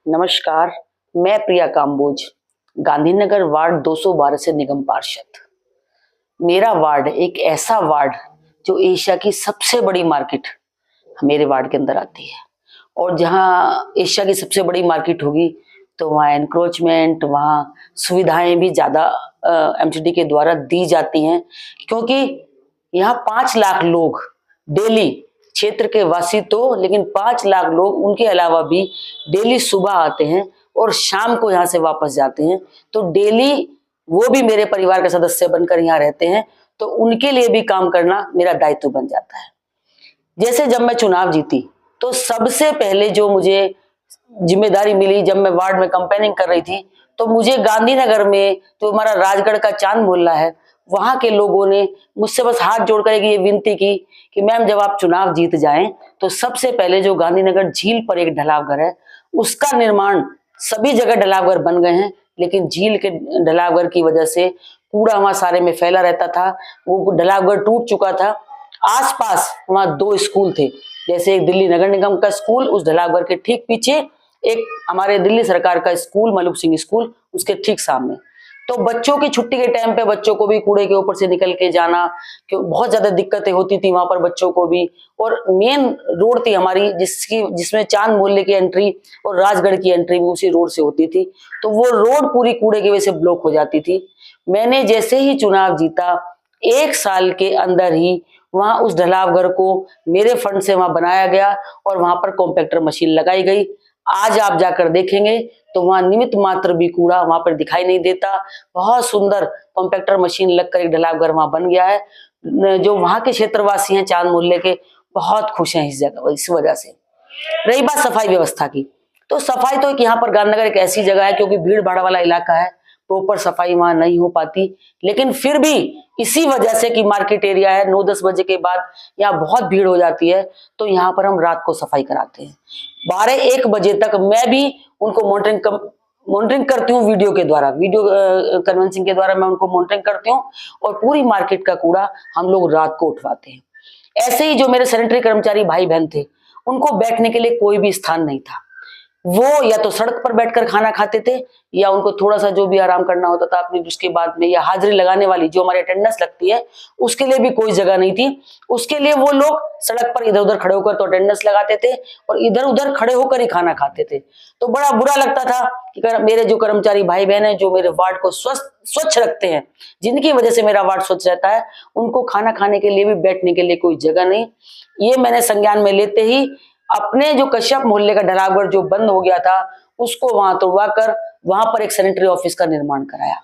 नमस्कार, मैं प्रिया काम्बोज, गांधीनगर वार्ड 212 से निगम पार्षद। मेरा वार्ड एक ऐसा वार्ड जो एशिया की सबसे बड़ी मार्केट मेरे वार्ड के अंदर आती है। और जहाँ एशिया की सबसे बड़ी मार्केट होगी तो वहाँ एनक्रोचमेंट, वहाँ सुविधाएं भी ज़्यादा एमसीडी के द्वारा दी जाती हैं, क्योंकि यहाँ 5 लाख लोग डेली, क्षेत्र के वासी तो, लेकिन 5 लाख लोग उनके अलावा भी डेली सुबह आते हैं और शाम को यहाँ से वापस जाते हैं। तो डेली वो भी मेरे परिवार के सदस्य बनकर यहाँ रहते हैं, तो उनके लिए भी काम करना मेरा दायित्व बन जाता है। जैसे जब मैं चुनाव जीती तो सबसे पहले जो मुझे जिम्मेदारी मिली, जब मैं वार्ड में कैंपेनिंग कर रही थी, तो मुझे गांधीनगर में जो हमारा राजगढ़ का चांद मोहल्ला है, वहां के लोगों ने मुझसे बस हाथ जोड़कर ये विनती की कि मैम जब आप चुनाव जीत जाएं तो सबसे पहले जो गांधीनगर झील पर एक ढलावघर है उसका निर्माण, सभी जगह ढलावघर बन गए हैं लेकिन झील के ढलावघर की वजह से कूड़ा वहां सारे में फैला रहता था, वो ढलावघर टूट चुका था। आसपास वहां 2 स्कूल थे, जैसे एक दिल्ली नगर निगम का स्कूल, उस ढलावघर के ठीक पीछे एक हमारे दिल्ली सरकार का स्कूल मलूक सिंह स्कूल, उसके ठीक सामने। तो बच्चों की छुट्टी के टाइम पे बच्चों को भी कूड़े के ऊपर से निकल के जाना, क्यों बहुत ज्यादा दिक्कतें होती थी वहां पर बच्चों को भी। और मेन रोड थी हमारी जिसमें चांद मोहल्ले की एंट्री और राजगढ़ की एंट्री भी उसी रोड से होती थी, तो वो रोड पूरी कूड़े की वजह से ब्लॉक हो जाती थी। मैंने जैसे ही चुनाव जीता, 1 साल के अंदर ही वहां उस ढलावघर को मेरे फंड से वहां बनाया गया और वहां पर कॉम्पैक्टर मशीन लगाई गई। आज आप जाकर देखेंगे तो वहां निमित्त मात्र भी कूड़ा वहां पर दिखाई नहीं देता। बहुत सुंदर कॉम्पैक्टर मशीन लगकर एक ढलावघर वहां बन गया है। जो वहां के क्षेत्रवासी हैं चांद मोहल्ले के, बहुत खुश हैं इस जगह, इस वजह से। रही बात सफाई व्यवस्था की, तो सफाई तो यहाँ पर गांधीनगर एक ऐसी जगह है, क्योंकि भीड़ भाड़ वाला इलाका है, प्रॉपर सफाई वहां नहीं हो पाती। लेकिन फिर भी इसी वजह से कि मार्केट एरिया है, 9-10 बजे के बाद यहाँ बहुत भीड़ हो जाती है, तो यहाँ पर हम रात को सफाई कराते हैं। 12-1 बजे तक मैं भी उनको मॉनिटरिंग करती हूँ वीडियो के द्वारा, वीडियो कन्वेंसिंग के द्वारा मैं उनको मॉनिटरिंग करती हूँ और पूरी मार्केट का कूड़ा हम लोग रात को उठवाते हैं। ऐसे ही जो मेरे सैनिटरी कर्मचारी भाई बहन थे, उनको बैठने के लिए कोई भी स्थान नहीं था। वो या तो सड़क पर बैठकर खाना खाते थे, या उनको थोड़ा सा जो भी आराम करना होता था अपनी उसके बाद में, या हाजिरी लगाने वाली जो हमारी अटेंडेंस लगती है उसके लिए भी कोई जगह नहीं थी। उसके लिए वो लोग सड़क पर इधर उधर खड़े होकर तो अटेंडेंस लगाते थे और इधर उधर खड़े होकर ही खाना खाते थे। तो बड़ा बुरा लगता था कि मेरे जो कर्मचारी भाई बहन है, जो मेरे वार्ड को स्वच्छ रखते हैं, जिनकी वजह से मेरा वार्ड स्वच्छ रहता है, उनको खाना खाने के लिए भी बैठने के लिए कोई जगह नहीं। ये मैंने संज्ञान में लेते ही अपने जो कश्यप मोहल्ले का ढलावघर जो बंद हो गया था उसको वहां तोड़वा कर वहां पर एक सैनिटरी ऑफिस का निर्माण कराया।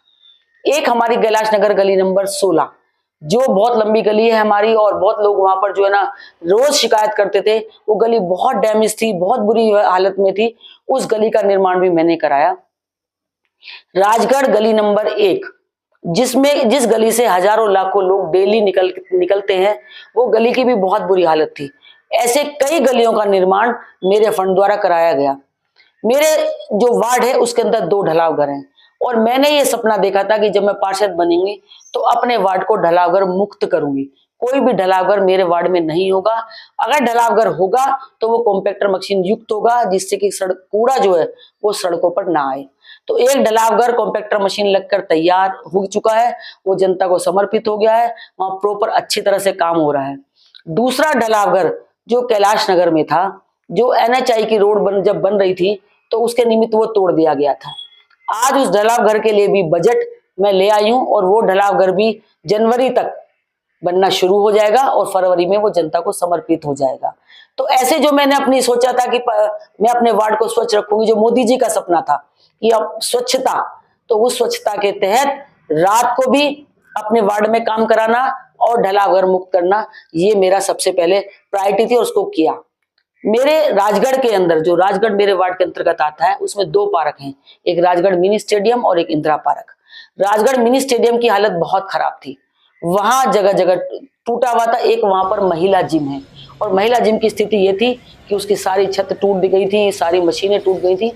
एक हमारी कैलाश नगर गली नंबर 16, जो बहुत लंबी गली है हमारी, और बहुत लोग वहां पर जो है ना रोज शिकायत करते थे, वो गली बहुत डैमेज थी, बहुत बुरी हालत में थी, उस गली का निर्माण भी मैंने कराया। राजगढ़ गली नंबर 1, जिस गली से हजारों लाखों लोग डेली निकलते हैं, वो गली की भी बहुत बुरी हालत थी। ऐसे कई गलियों का निर्माण मेरे फंड द्वारा कराया गया। मेरे जो वार्ड है उसके अंदर 2 ढलावघर हैं, और मैंने ये सपना देखा था कि जब मैं पार्षद बनेंगी तो अपने वार्ड को ढलावघर मुक्त करूंगी। कोई भी ढलावघर मेरे वार्ड में नहीं होगा। अगर ढलावघर होगा तो वो कॉम्पैक्टर मशीन युक्त होगा, जिससे कि सड़क कूड़ा जो है वो सड़कों पर ना आए। तो एक ढलावघर कॉम्पैक्टर मशीन लगकर तैयार हो चुका है, वो जनता को समर्पित हो गया है, वहां प्रॉपर अच्छी तरह से काम हो रहा है। दूसरा ढलावघर जो कैलाश नगर में था, जो एनएचआई की रोड जब बन रही थी तो उसके निमित्त वो तोड़ दिया गया था। आज उस ढलावघर के लिए भी बजट मैं ले आई हूं, और वो ढलावघर भी जनवरी तक बनना शुरू हो जाएगा और फरवरी में वो जनता को समर्पित हो जाएगा। तो ऐसे जो मैंने अपनी सोचा था कि मैं अपने वार्ड को स्वच्छ रखूंगी, जो मोदी जी का सपना था कि अब स्वच्छता, तो उस स्वच्छता के तहत रात को भी अपने वार्ड में काम कराना और ढलावघर मुक्त करना, ये मेरा सबसे पहले प्रायोरिटी थी और उसको किया। मेरे राजगढ़ के अंदर, जो राजगढ़ मेरे वार्ड के अंतर्गत आता है, उसमें 2 पार्क हैं, एक राजगढ़ मिनी स्टेडियम और एक Indira park. Rajgarh mini stadium की हालत बहुत खराब थी, वहां जगह जगह टूटा हुआ था। एक वहां पर महिला जिम है, और महिला जिम की स्थिति ये थी कि उसकी सारी छत टूट गई थी, सारी मशीनें टूट गई थी।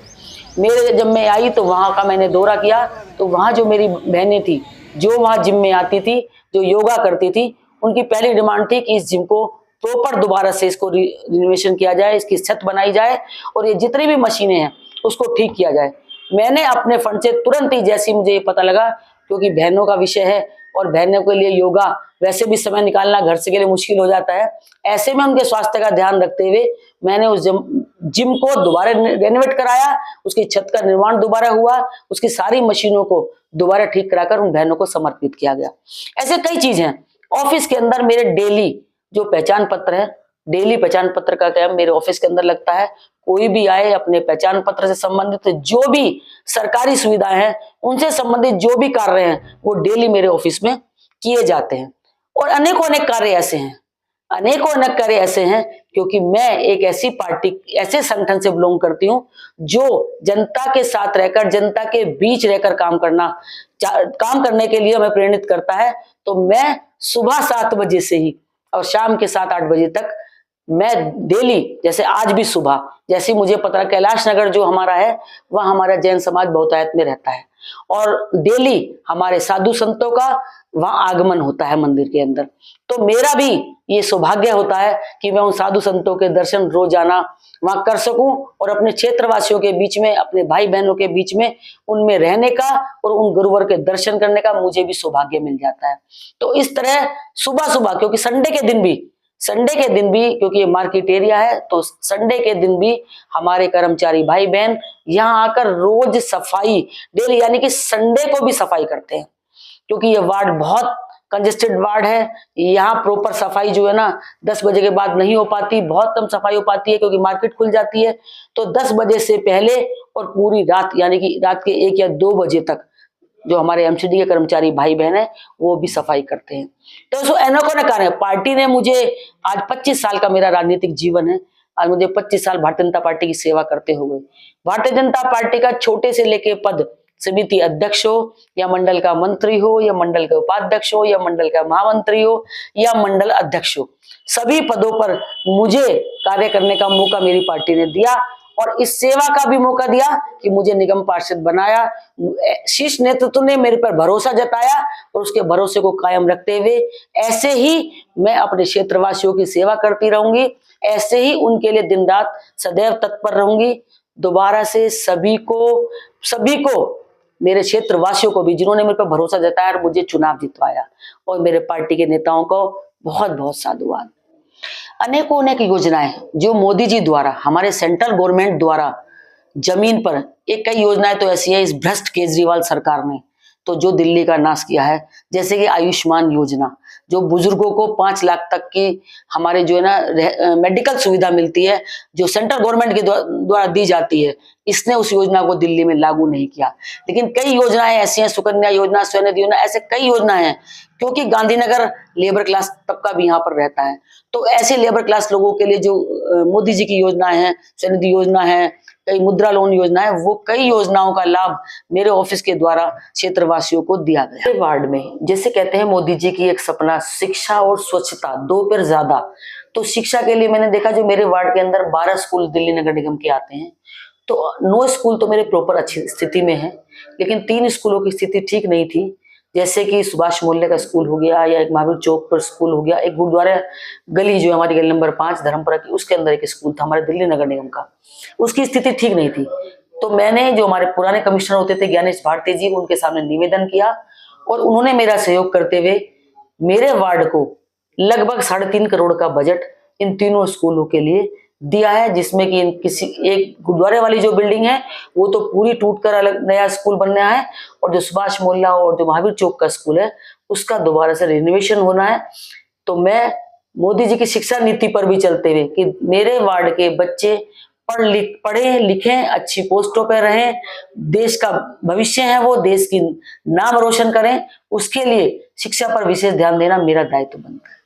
जब मैं आई तो वहां का मैंने दौरा किया, तो वहां जो मेरी बहनें थी जो वहां जिम में आती थी, जो योगा करती थी, उनकी पहली डिमांड थी कि इस जिम को प्रॉपर दोबारा से इसको रिनोवेशन किया जाए, इसकी छत बनाई जाए, और ये जितनी भी मशीनें हैं उसको ठीक किया जाए। मैंने अपने फंड से तुरंत ही, जैसे मुझे ये पता लगा, क्योंकि बहनों का विषय है और बहनों के लिए योगा वैसे भी समय निकालना घर से के लिए मुश्किल हो जाता है, ऐसे में उनके स्वास्थ्य का ध्यान रखते हुए मैंने उस जिम को दोबारा रेनोवेट कराया, उसकी छत का निर्माण दोबारा हुआ, उसकी सारी मशीनों को दोबारा ठीक कराकर उन बहनों को समर्पित किया गया। ऐसे कई चीज हैं। ऑफिस के अंदर मेरे डेली जो पहचान पत्र है, डेली पहचान पत्र का काम मेरे ऑफिस के अंदर लगता है। कोई भी आए, अपने पहचान पत्र से संबंधित जो भी सरकारी सुविधाएं हैं, उनसे संबंधित जो भी कार्य हैं, वो डेली मेरे ऑफिस में किए जाते हैं। और अनेकों अनेक कार्य ऐसे हैं, अनेकों अनेक कार्य ऐसे हैं, क्योंकि मैं एक ऐसी पार्टी, ऐसे संगठन से बिलोंग करती हूँ जो जनता के साथ रहकर, जनता के बीच रहकर काम करने के लिए हमें प्रेरित करता है। तो मैं सुबह 7 बजे से ही और शाम के 7-8 बजे तक मैं डेली, जैसे आज भी सुबह, जैसे मुझे पता है कैलाश नगर जो हमारा है, वह हमारा जैन समाज बहुतायत में रहता है और डेली हमारे साधु संतों का वहां आगमन होता है मंदिर के अंदर। तो मेरा भी ये सौभाग्य होता है कि मैं उन साधु संतों के दर्शन रोजाना वहां कर सकूं और अपने क्षेत्रवासियों के बीच में, अपने भाई बहनों के बीच में उनमें रहने का और उन गुरुवर के दर्शन करने का मुझे भी सौभाग्य मिल जाता है। तो इस तरह सुबह सुबह, क्योंकि संडे के दिन भी क्योंकि ये मार्केट एरिया है, तो संडे के दिन भी हमारे कर्मचारी भाई बहन यहाँ आकर रोज सफाई डेली, यानी कि संडे को भी सफाई करते हैं, क्योंकि ये वार्ड बहुत कंजेस्टेड वार्ड है। यहाँ प्रॉपर सफाई जो है ना 10 बजे के बाद नहीं हो पाती, बहुत कम सफाई हो पाती है, क्योंकि मार्केट खुल जाती है। तो 10 बजे से पहले और पूरी रात, यानी कि रात के 1 या 2 बजे तक जो हमारे एमसीडी के कर्मचारी भाई बहन है वो भी सफाई करते हैं। तो उसको अनेकों ने कारण है। पार्टी ने मुझे, आज 25 साल का मेरा राजनीतिक जीवन है, आज मुझे 25 साल भारतीय जनता पार्टी की सेवा करते हुए, भारतीय जनता पार्टी का छोटे से लेके पद, समिति अध्यक्ष हो या मंडल का मंत्री हो या मंडल के उपाध्यक्ष हो या मंडल का महामंत्री हो या मंडल अध्यक्ष हो, सभी पदों पर मुझे कार्य करने का मौका मेरी पार्टी ने दिया और इस सेवा का भी मौका दिया कि मुझे निगम पार्षद बनाया। शीर्ष नेतृत्व ने मेरे पर भरोसा जताया और उसके भरोसे को कायम रखते हुए ऐसे ही मैं अपने क्षेत्रवासियों की सेवा करती रहूंगी, ऐसे ही उनके लिए दिन रात सदैव तत्पर रहूंगी। दोबारा से सभी को मेरे क्षेत्रवासियों को भी, जिन्होंने मेरे पर भरोसा जताया और मुझे चुनाव जितवाया, और मेरे पार्टी के नेताओं को बहुत बहुत साधुवाद। अनेकों अनेक योजनाएं जो मोदी जी द्वारा, हमारे सेंट्रल गवर्नमेंट द्वारा जमीन पर, एक कई योजनाएं तो ऐसी है इस भ्रष्ट केजरीवाल सरकार ने तो जो दिल्ली का नाश किया है, जैसे कि आयुष्मान योजना, जो बुजुर्गों को 5 लाख तक की हमारे जो है ना मेडिकल सुविधा मिलती है, जो सेंट्रल गवर्नमेंट के द्वारा दी जाती है, इसने उस योजना को दिल्ली में लागू नहीं किया। लेकिन कई योजनाएं ऐसी हैं, सुकन्या योजना, स्वनिधि योजना, ऐसे कई योजनाएं हैं, क्योंकि गांधीनगर लेबर क्लास तबका भी यहाँ पर रहता है। तो ऐसे लेबर क्लास लोगों के लिए जो मोदी जी की योजना है, स्वनिधि योजना है, कई मुद्रा लोन योजना है, वो कई योजनाओं का लाभ मेरे ऑफिस के द्वारा क्षेत्रवासियों को दिया गया। वार्ड में जैसे कहते हैं मोदी जी की एक सपना, शिक्षा और स्वच्छता, 2 पर ज्यादा। तो शिक्षा के लिए मैंने देखा, जो मेरे वार्ड के अंदर 12 स्कूल दिल्ली नगर निगम के आते हैं, तो 9 स्कूल तो मेरे प्रॉपर अच्छी स्थिति में है, लेकिन 3 स्कूलों की स्थिति ठीक नहीं थी। जैसे कि सुभाष मूल्य का स्कूल हो गया, या एक महावीर चौक पर स्कूल हो गया, एक गुरुद्वारा गली जो हमारी गली नंबर 5 धर्मपुरा की, उसके अंदर एक स्कूल था हमारे दिल्ली नगर निगम का, उसकी स्थिति ठीक नहीं थी। तो मैंने, जो हमारे पुराने कमिश्नर होते थे ज्ञानेश भारती जी, उनके सामने निवेदन किया और उन्होंने मेरा सहयोग करते हुए मेरे वार्ड को लगभग 3.5 करोड़ का बजट इन तीनों स्कूलों के लिए दिया है, जिसमें कि किसी एक गुरुद्वारे वाली जो बिल्डिंग है वो तो पूरी टूटकर अलग नया स्कूल बनना है, और जो सुभाष मोहल्ला और जो महावीर चौक का स्कूल है उसका दोबारा से रिनोवेशन होना है। तो मैं मोदी जी की शिक्षा नीति पर भी चलते हुए कि मेरे वार्ड के बच्चे पढ़े लिखें, अच्छी पोस्टों पर रहें, देश का भविष्य है, वो देश की नाम रोशन करें, उसके लिए शिक्षा पर विशेष ध्यान देना मेरा दायित्व बनता है।